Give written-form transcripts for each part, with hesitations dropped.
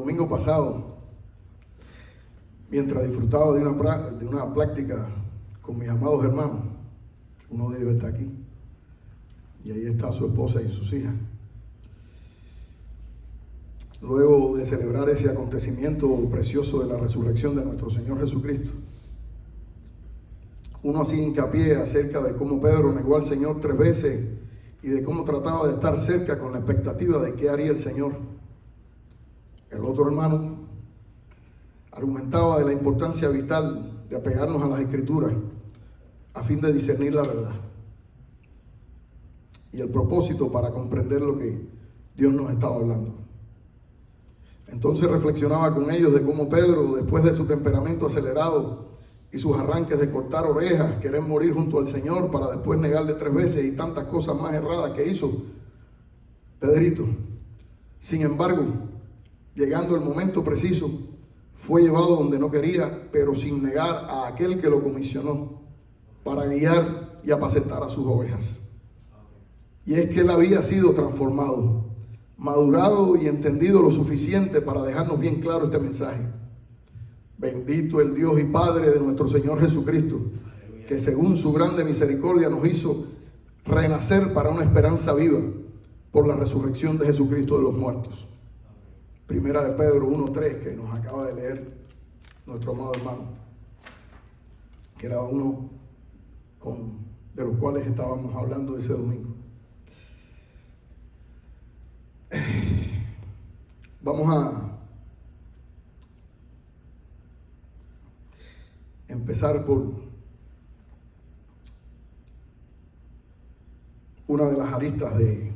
domingo pasado, mientras disfrutaba de una práctica con mis amados hermanos, uno de ellos está aquí, y ahí está su esposa y sus hijas. Luego de celebrar ese acontecimiento precioso de la resurrección de nuestro Señor Jesucristo, uno hacía hincapié acerca de cómo Pedro negó al Señor 3 veces y de cómo trataba de estar cerca con la expectativa de qué haría el Señor. El otro hermano argumentaba de la importancia vital de apegarnos a las Escrituras a fin de discernir la verdad y el propósito para comprender lo que Dios nos estaba hablando. Entonces reflexionaba con ellos de cómo Pedro, después de su temperamento acelerado y sus arranques de cortar orejas, querer morir junto al Señor para después negarle 3 veces y tantas cosas más erradas que hizo Pedrito, sin embargo, llegando el momento preciso, fue llevado donde no quería, pero sin negar a aquel que lo comisionó para guiar y apacentar a sus ovejas. Y es que él había sido transformado, madurado y entendido lo suficiente para dejarnos bien claro este mensaje. Bendito el Dios y Padre de nuestro Señor Jesucristo, que según su grande misericordia nos hizo renacer para una esperanza viva por la resurrección de Jesucristo de los muertos. Primera de Pedro 1:3, que nos acaba de leer nuestro amado hermano, que era uno de los cuales estábamos hablando ese domingo. Vamos a empezar por una de las aristas de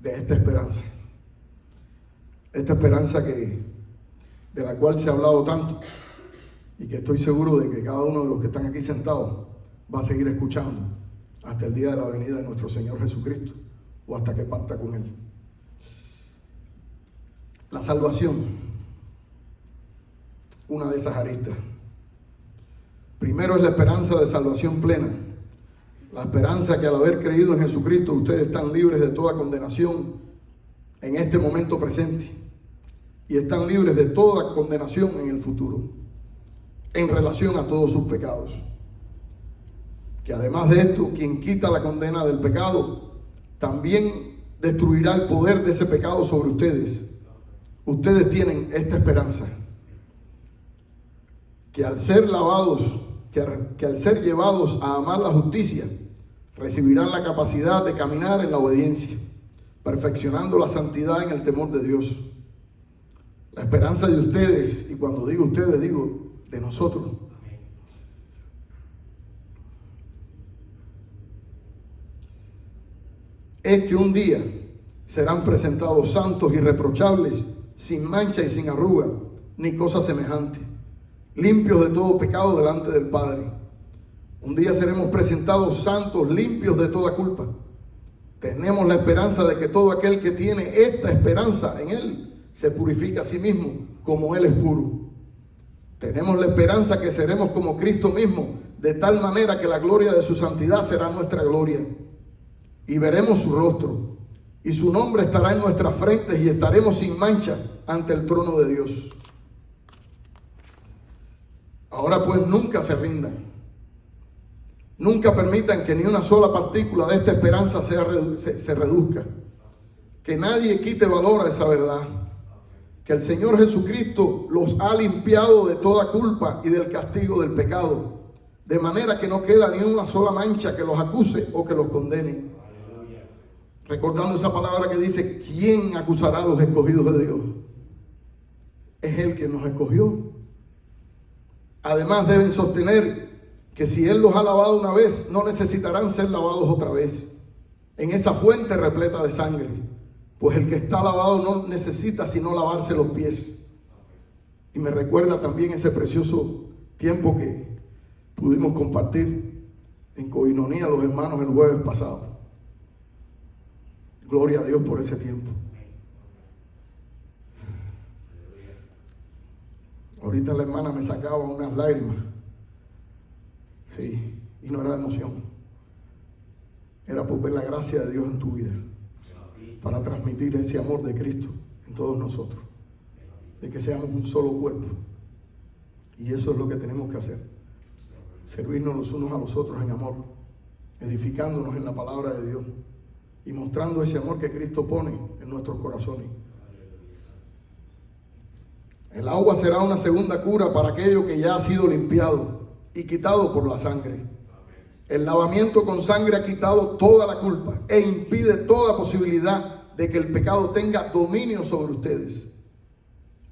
esta esperanza. Esta esperanza de la cual se ha hablado tanto y que estoy seguro de que cada uno de los que están aquí sentados va a seguir escuchando hasta el día de la venida de nuestro Señor Jesucristo o hasta que parta con Él. La salvación, una de esas aristas. Primero es la esperanza de salvación plena. La esperanza que al haber creído en Jesucristo ustedes están libres de toda condenación en este momento presente y están libres de toda condenación en el futuro en relación a todos sus pecados. Que además de esto, quien quita la condena del pecado también destruirá el poder de ese pecado sobre ustedes. Ustedes tienen esta esperanza, que al ser lavados, que al ser llevados a amar la justicia, recibirán la capacidad de caminar en la obediencia, perfeccionando la santidad en el temor de Dios. La esperanza de ustedes, y cuando digo ustedes, digo de nosotros, es que un día serán presentados santos, irreprochables, sin mancha y sin arruga, ni cosa semejante, limpios de todo pecado delante del Padre. Un día seremos presentados santos, limpios de toda culpa. Tenemos la esperanza de que todo aquel que tiene esta esperanza en Él se purifica a sí mismo como Él es puro. Tenemos la esperanza que seremos como Cristo mismo, de tal manera que la gloria de su santidad será nuestra gloria. Y veremos su rostro, y su nombre estará en nuestras frentes, y estaremos sin mancha ante el trono de Dios. Ahora pues nunca se rindan. Nunca permitan que ni una sola partícula de esta esperanza se reduzca. Que nadie quite valor a esa verdad. Que el Señor Jesucristo los ha limpiado de toda culpa y del castigo del pecado, de manera que no queda ni una sola mancha que los acuse o que los condene. Recordando esa palabra que dice: ¿quién acusará a los escogidos de Dios? Es Él quien nos escogió. Además deben sostener que si Él los ha lavado una vez, no necesitarán ser lavados otra vez en esa fuente repleta de sangre, pues el que está lavado no necesita sino lavarse los pies. Y me recuerda también ese precioso tiempo que pudimos compartir en coinonía los hermanos el jueves pasado. Gloria a Dios por ese tiempo. Ahorita la hermana me sacaba unas lágrimas. Sí, y no era de emoción. Era por ver la gracia de Dios en tu vida, para transmitir ese amor de Cristo en todos nosotros. de que seamos un solo cuerpo. Y eso es lo que tenemos que hacer. Servirnos los unos a los otros en amor, edificándonos en la palabra de Dios y mostrando ese amor que Cristo pone en nuestros corazones. El agua será una segunda cura para aquello que ya ha sido limpiado y quitado por la sangre. El lavamiento con sangre ha quitado toda la culpa e impide toda posibilidad de que el pecado tenga dominio sobre ustedes.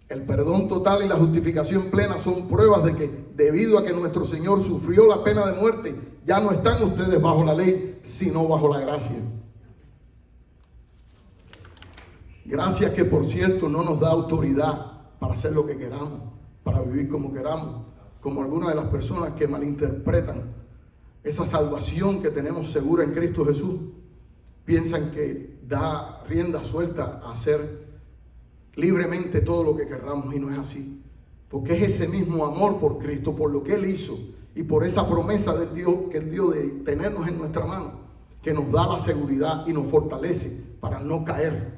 El perdón total y la justificación plena son pruebas de que, debido a que nuestro Señor sufrió la pena de muerte, ya no están ustedes bajo la ley, sino bajo la gracia. Gracia que, por cierto, no nos da autoridad para hacer lo que queramos, para vivir como queramos, como algunas de las personas que malinterpretan esa salvación que tenemos segura en Cristo Jesús. Piensan que da rienda suelta a hacer libremente todo lo que querramos, y no es así, porque es ese mismo amor por Cristo, por lo que Él hizo y por esa promesa de Dios que Él dio de tenernos en nuestra mano, que nos da la seguridad y nos fortalece para no caer,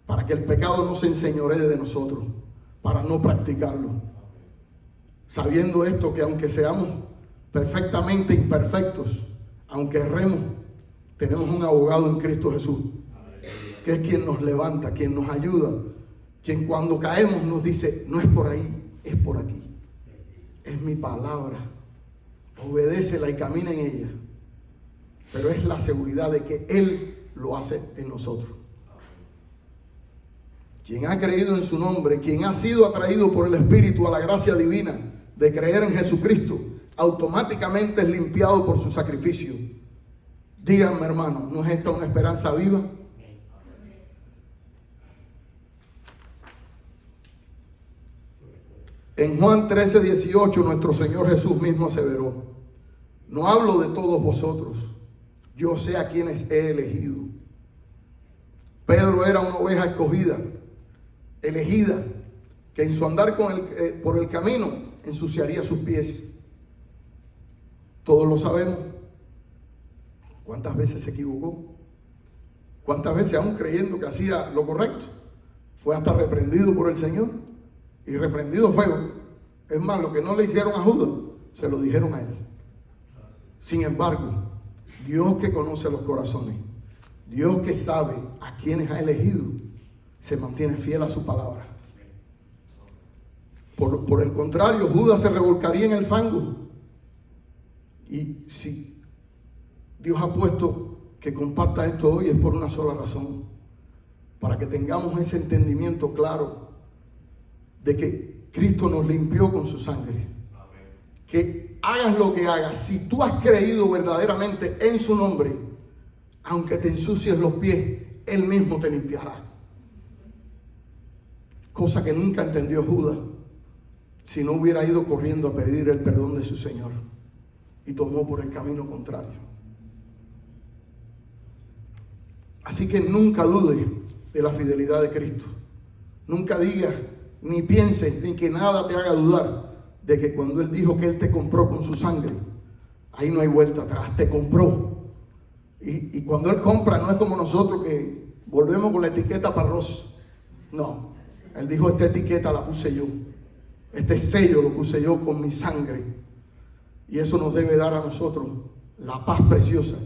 para que el pecado no se enseñoree de nosotros, para no practicarlo, sabiendo esto, que aunque seamos perfectamente imperfectos, aunque erremos, tenemos un abogado en Cristo Jesús, que es quien nos levanta, quien nos ayuda, quien cuando caemos nos dice: no es por ahí, es por aquí, es mi palabra, obedécela y camina en ella. Pero es la seguridad de que Él lo hace en nosotros. Quien ha creído en su nombre, quien ha sido atraído por el Espíritu a la gracia divina de creer en Jesucristo, automáticamente es limpiado por su sacrificio. Díganme, hermano, ¿no es esta una esperanza viva? En Juan 13:18 nuestro Señor Jesús mismo aseveró: no hablo de todos vosotros, yo sé a quienes he elegido. Pedro era una oveja escogida, elegida, que en su andar por el camino ensuciaría sus pies. Todos lo sabemos. ¿Cuántas veces se equivocó? ¿Cuántas veces, aún creyendo que hacía lo correcto, fue hasta reprendido por el Señor? Y reprendido feo. Es más, lo que no le hicieron a Judas, se lo dijeron a él. Sin embargo, Dios, que conoce los corazones, Dios que sabe a quienes ha elegido, se mantiene fiel a su palabra. Por el contrario, Judas se revolcaría en el fango. Y si Dios ha puesto que comparta esto hoy, es por una sola razón: para que tengamos ese entendimiento claro de que Cristo nos limpió con su sangre. Que hagas lo que hagas, si tú has creído verdaderamente en su nombre, aunque te ensucies los pies, Él mismo te limpiará. Cosa que nunca entendió Judas, si no hubiera ido corriendo a pedir el perdón de su Señor, y tomó por el camino contrario. Así que nunca dudes de la fidelidad de Cristo. Nunca digas, ni pienses, ni que nada te haga dudar de que cuando Él dijo que Él te compró con su sangre, ahí no hay vuelta atrás, te compró. Y cuando Él compra, no es como nosotros que volvemos con la etiqueta Parros. No, Él dijo: esta etiqueta la puse yo, este sello lo puse yo con mi sangre. Y eso nos debe dar a nosotros la paz preciosa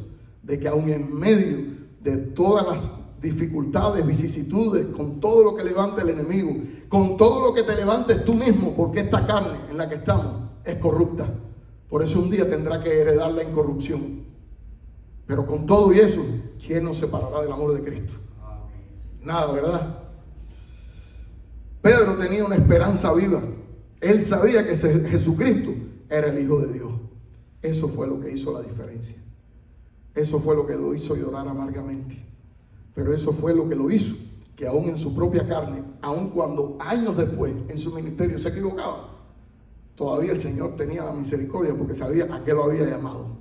de que aun en medio de todas las dificultades, vicisitudes, con todo lo que levante el enemigo, con todo lo que te levantes tú mismo, porque esta carne en la que estamos es corrupta. Por eso un día tendrá que heredar la incorrupción. Pero con todo y eso, ¿quién nos separará del amor de Cristo? Nada, ¿verdad? Pedro tenía una esperanza viva. Él sabía que Jesucristo era el Hijo de Dios. Eso fue lo que hizo la diferencia. Eso fue lo que lo hizo llorar amargamente. Pero eso fue lo que lo hizo que aún en su propia carne, aún cuando años después en su ministerio se equivocaba, todavía el Señor tenía la misericordia, porque sabía a qué lo había llamado.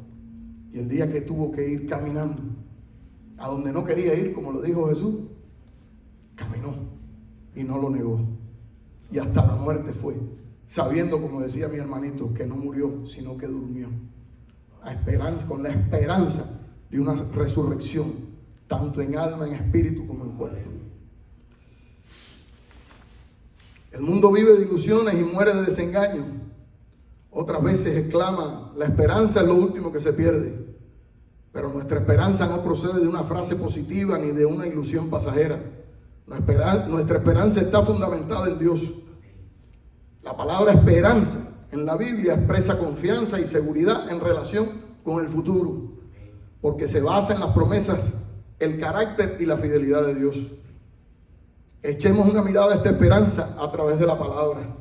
Y el día que tuvo que ir caminando a donde no quería ir, como lo dijo Jesús, caminó y no lo negó, y hasta la muerte fue, sabiendo, como decía mi hermanito, que no murió, sino que durmió, con la esperanza de una resurrección, tanto en alma, en espíritu como en cuerpo. El mundo vive de ilusiones y muere de desengaño. Otras veces exclama, la esperanza es lo último que se pierde. Pero nuestra esperanza no procede de una frase positiva ni de una ilusión pasajera. Nuestra esperanza está fundamentada en Dios. La palabra esperanza en la Biblia expresa confianza y seguridad en relación con el futuro, porque se basa en las promesas, el carácter y la fidelidad de Dios. Echemos una mirada a esta esperanza a través de la palabra.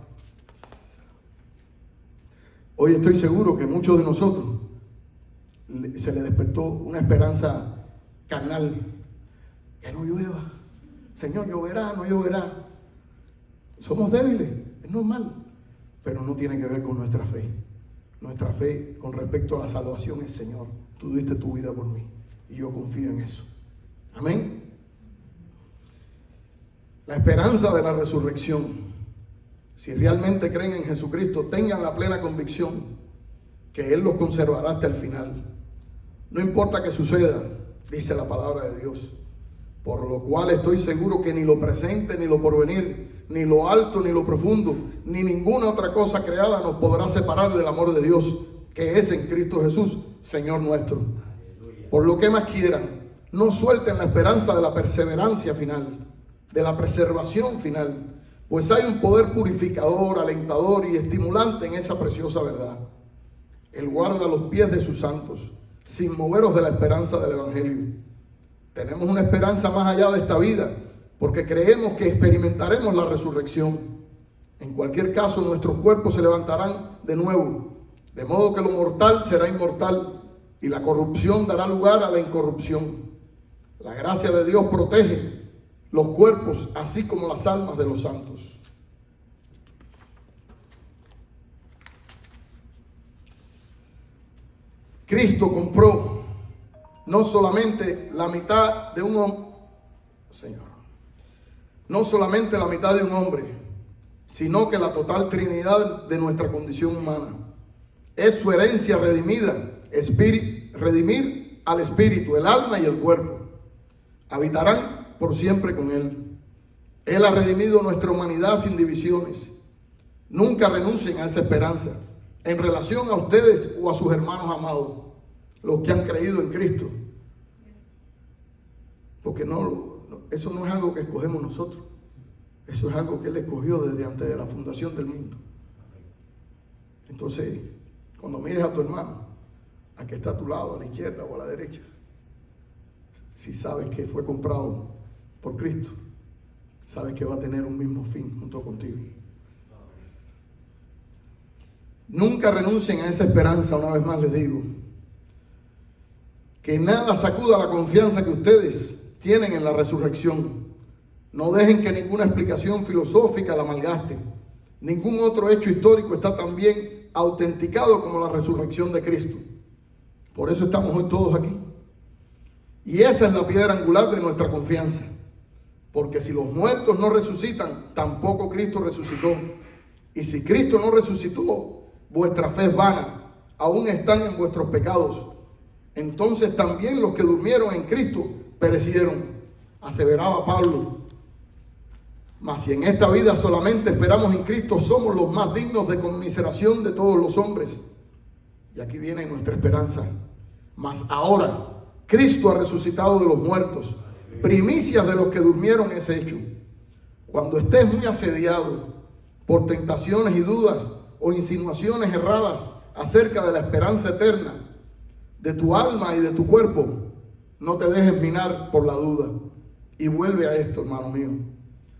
Hoy estoy seguro que muchos de nosotros se les despertó una esperanza carnal. Que no llueva. Señor, lloverá, no lloverá. Somos débiles, es normal. Pero no tiene que ver con nuestra fe. Nuestra fe con respecto a la salvación es: Señor, tú diste tu vida por mí y yo confío en eso. Amén. La esperanza de la resurrección. Si realmente creen en Jesucristo, tengan la plena convicción que Él los conservará hasta el final. No importa que suceda, dice la palabra de Dios. Por lo cual estoy seguro que ni lo presente, ni lo porvenir, ni lo alto, ni lo profundo, ni ninguna otra cosa creada nos podrá separar del amor de Dios, que es en Cristo Jesús, Señor nuestro. Por lo que más quieran, no suelten la esperanza de la perseverancia final, de la preservación final, pues hay un poder purificador, alentador y estimulante en esa preciosa verdad. Él guarda los pies de sus santos, sin moveros de la esperanza del Evangelio. Tenemos una esperanza más allá de esta vida, porque creemos que experimentaremos la resurrección. En cualquier caso, nuestros cuerpos se levantarán de nuevo, de modo que lo mortal será inmortal y la corrupción dará lugar a la incorrupción. La gracia de Dios protege los cuerpos, así como las almas de los santos. Cristo compró no solamente la mitad de un hombre, Señor, no solamente la mitad de un hombre, sino que la total trinidad de nuestra condición humana. Es su herencia redimida, redimir al espíritu, el alma y el cuerpo. Habitarán por siempre con Él. Él ha redimido nuestra humanidad sin divisiones. Nunca renuncien a esa esperanza en relación a ustedes o a sus hermanos amados, los que han creído en Cristo. Porque eso no es algo que escogemos nosotros. Eso es algo que Él escogió desde antes de la fundación del mundo. Entonces, cuando mires a tu hermano, a que está a tu lado, a la izquierda o a la derecha, si sabes que fue comprado por Cristo, sabes que va a tener un mismo fin junto contigo. Nunca renuncien a esa esperanza. Una vez más les digo, que nada sacuda la confianza que ustedes tienen en la resurrección. No dejen que ninguna explicación filosófica la malgaste. Ningún otro hecho histórico está tan bien autenticado como la resurrección de Cristo. Por eso estamos hoy todos aquí. Y esa es la piedra angular de nuestra confianza. Porque si los muertos no resucitan, tampoco Cristo resucitó. Y si Cristo no resucitó, vuestra fe es vana, aún están en vuestros pecados. Entonces también los que durmieron en Cristo perecieron, aseveraba Pablo. Mas si en esta vida solamente esperamos en Cristo, somos los más dignos de conmiseración de todos los hombres. Y aquí viene nuestra esperanza. Mas ahora Cristo ha resucitado de los muertos, primicias de los que durmieron es hecho. Cuando estés muy asediado por tentaciones y dudas o insinuaciones erradas acerca de la esperanza eterna de tu alma y de tu cuerpo, no te dejes minar por la duda. Y vuelve a esto, hermano mío.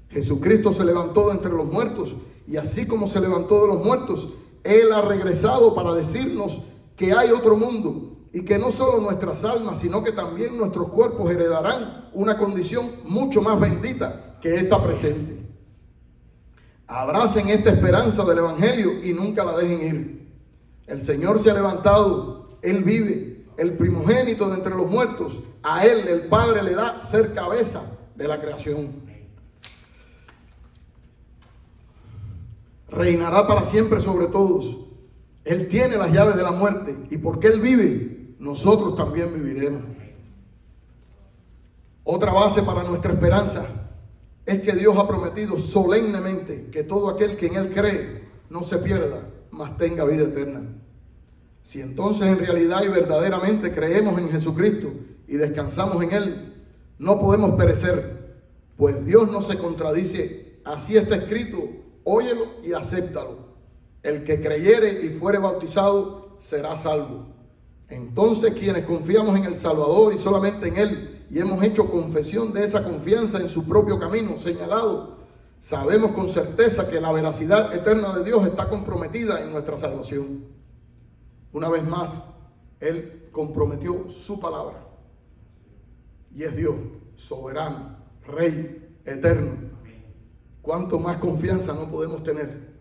Jesucristo se levantó de entre los muertos, y así como se levantó de los muertos, Él ha regresado para decirnos que hay otro mundo, y que no solo nuestras almas, sino que también nuestros cuerpos heredarán una condición mucho más bendita que esta presente. Abracen esta esperanza del Evangelio y nunca la dejen ir. El Señor se ha levantado, Él vive, el primogénito de entre los muertos. A Él el Padre le da ser cabeza de la creación. Reinará para siempre sobre todos. Él tiene las llaves de la muerte, y porque Él vive, nosotros también viviremos. Otra base para nuestra esperanza es que Dios ha prometido solemnemente que todo aquel que en Él cree no se pierda, mas tenga vida eterna. Si entonces en realidad y verdaderamente creemos en Jesucristo y descansamos en Él, no podemos perecer, pues Dios no se contradice. Así está escrito: óyelo y acéptalo. El que creyere y fuere bautizado será salvo. Entonces, quienes confiamos en el Salvador y solamente en Él, y hemos hecho confesión de esa confianza en su propio camino señalado, sabemos con certeza que la veracidad eterna de Dios está comprometida en nuestra salvación. Una vez más, Él comprometió su palabra. Y es Dios, soberano, Rey, eterno. ¿Cuánto más confianza no podemos tener?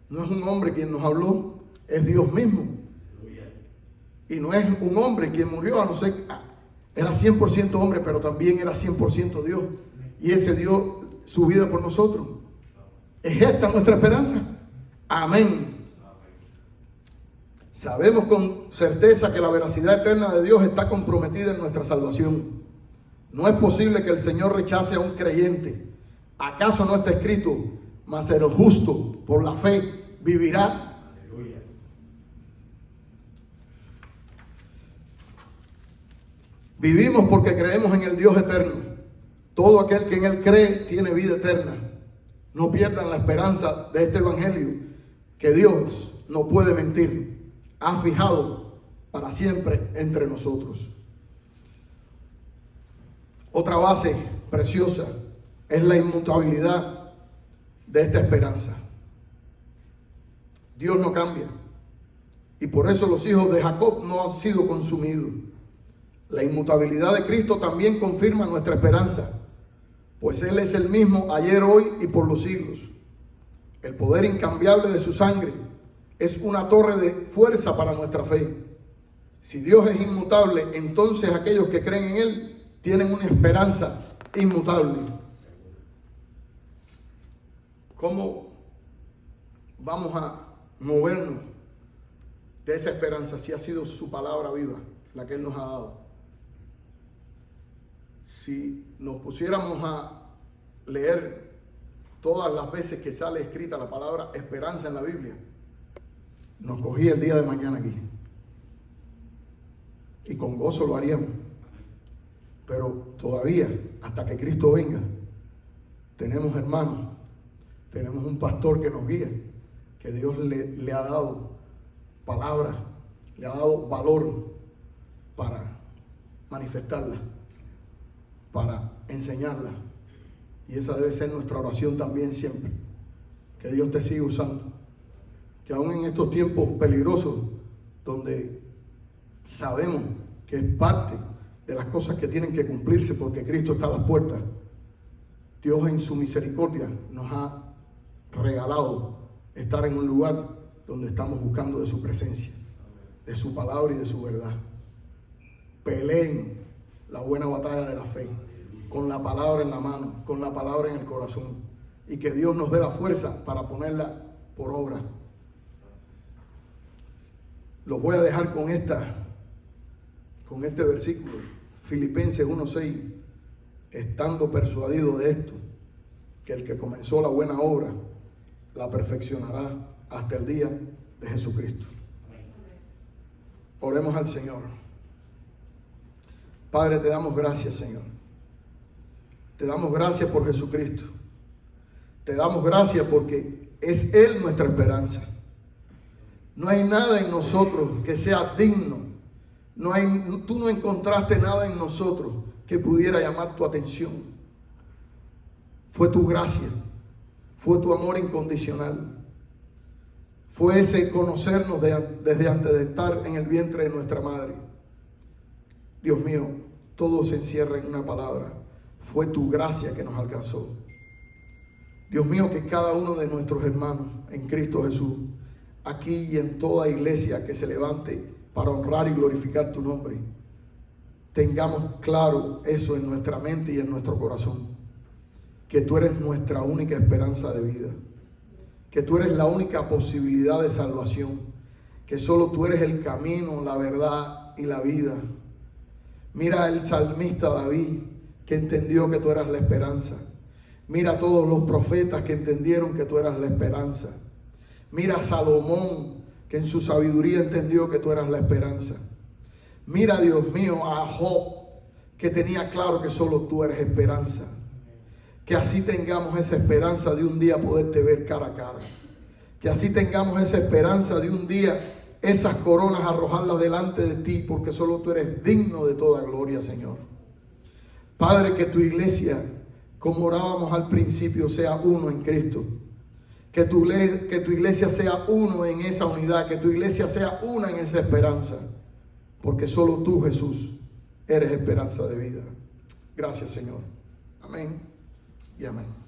No es un hombre quien nos habló, es Dios mismo. Y no es un hombre quien murió, a no ser, era 100% hombre, pero también era 100% Dios. Y ese dio su vida por nosotros. ¿Es esta nuestra esperanza? Amén. Sabemos con certeza que la veracidad eterna de Dios está comprometida en nuestra salvación. No es posible que el Señor rechace a un creyente. ¿Acaso no está escrito: mas el justo por la fe vivirá? Aleluya. Vivimos porque creemos en el Dios eterno. Todo aquel que en Él cree tiene vida eterna. No pierdan la esperanza de este evangelio, que Dios no puede mentir. Ha fijado para siempre entre nosotros. Otra base preciosa es la inmutabilidad de esta esperanza. Dios no cambia, y por eso los hijos de Jacob no han sido consumidos. La inmutabilidad de Cristo también confirma nuestra esperanza, pues Él es el mismo ayer, hoy y por los siglos. El poder incambiable de su sangre es una torre de fuerza para nuestra fe. Si Dios es inmutable, entonces aquellos que creen en Él tienen una esperanza inmutable. ¿Cómo vamos a movernos de esa esperanza si ha sido su palabra viva la que Él nos ha dado? Si nos pusiéramos a leer todas las veces que sale escrita la palabra esperanza en la Biblia, nos cogía el día de mañana aquí. Y con gozo lo haríamos. Pero todavía, hasta que Cristo venga, tenemos hermanos, tenemos un pastor que nos guía, que Dios le ha dado palabra, le ha dado valor para manifestarla, para enseñarla. Y esa debe ser nuestra oración también siempre. Que Dios te siga usando. Que aún en estos tiempos peligrosos, donde sabemos que es parte de las cosas que tienen que cumplirse porque Cristo está a las puertas, Dios en su misericordia nos ha regalado estar en un lugar donde estamos buscando de su presencia, de su palabra y de su verdad. Peleen la buena batalla de la fe, con la palabra en la mano, con la palabra en el corazón, y que Dios nos dé la fuerza para ponerla por obra. Los voy a dejar con este versículo, Filipenses 1:6, estando persuadido de esto, que el que comenzó la buena obra la perfeccionará hasta el día de Jesucristo. Oremos al Señor. Padre, te damos gracias, Señor. Te damos gracias por Jesucristo. Te damos gracias porque es Él nuestra esperanza. No hay nada en nosotros que sea digno. Tú no encontraste nada en nosotros que pudiera llamar tu atención. Fue tu gracia, fue tu amor incondicional, fue ese conocernos desde antes de estar en el vientre de nuestra madre. Dios mío, todo se encierra en una palabra: fue tu gracia que nos alcanzó. Dios mío, que cada uno de nuestros hermanos en Cristo Jesús, aquí y en toda iglesia que se levante para honrar y glorificar tu nombre, tengamos claro eso en nuestra mente y en nuestro corazón, que tú eres nuestra única esperanza de vida, que tú eres la única posibilidad de salvación, que solo tú eres el camino, la verdad y la vida. Mira el salmista David, que entendió que tú eras la esperanza. Mira a todos los profetas que entendieron que tú eras la esperanza. Mira a Salomón, que en su sabiduría entendió que tú eras la esperanza. Mira, Dios mío, a Job, que tenía claro que solo tú eres esperanza. Que así tengamos esa esperanza de un día poderte ver cara a cara. Que así tengamos esa esperanza de un día esas coronas arrojarlas delante de ti, porque solo tú eres digno de toda gloria, Señor. Padre, que tu iglesia, como orábamos al principio, sea uno en Cristo. Que tu iglesia sea uno en esa unidad, que tu iglesia sea una en esa esperanza, porque solo tú, Jesús, eres esperanza de vida. Gracias, Señor. Amén y amén.